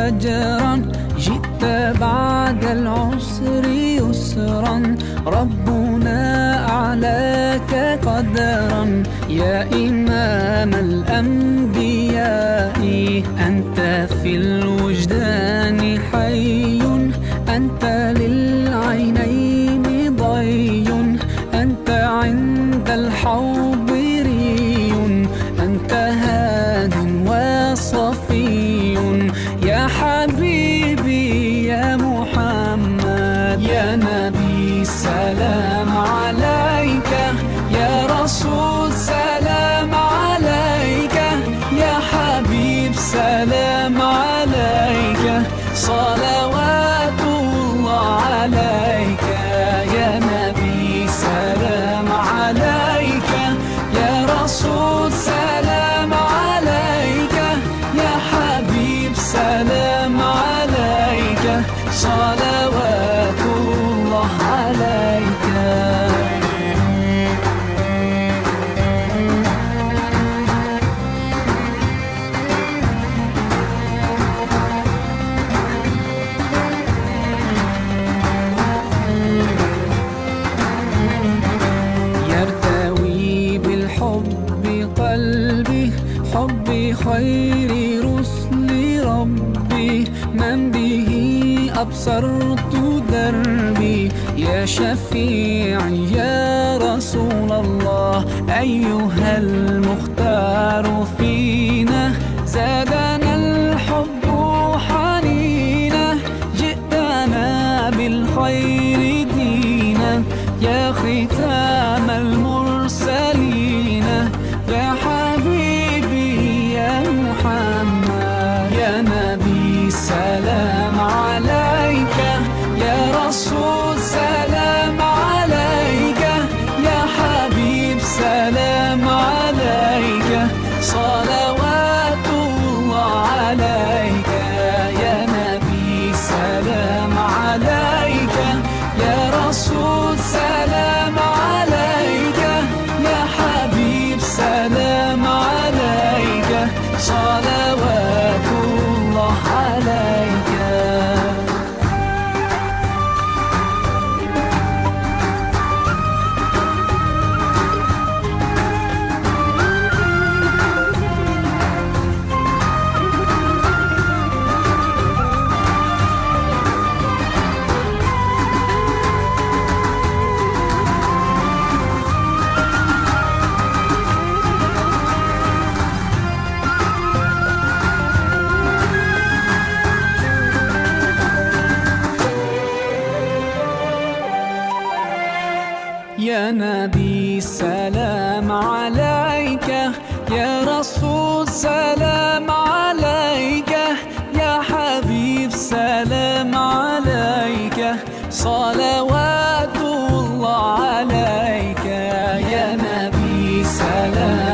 فجرا، جئت بعد العسر يسرا، ربنا أعلاك قدرا. يا إمام الأنبياء أنت في الوجدان حي، أنت للعينين ضي، أنت عند الحوض ري، أنت هاد وصفي. يا حبيبي يا محمد، يا نبي سلام عليك، يا رسول سلام عليك، يا حبيب سلام عليك، صلوات الله عليك. يا نبي سلام عليك، يا رسول سلام عليك، يا حبيب سلام عليك، صلوات الله عليك. يرتوي بالحب قلبي، حب خير رسل ربي، من به أبصرت دربي. يا شفيعي يا رسول الله، أيها المختار فينا، زادنا الحب حنينا، جئتنا بالخير دينا، يا ختام المرسلين، يا حبيبي يا محمد، يا نبي سلام عليك، يا رسول سلام عليك، يا حبيب سلام عليك، صلوات الله عليك. يا نبي سلام عليك، يا رسول سلام عليك، يا حبيب سلام عليك، صلوات الله عليك. يا نبي سلام عليك، يا رسول سلام عليك، يا حبيب سلام عليك، صلوات الله عليك. يا نبي سلام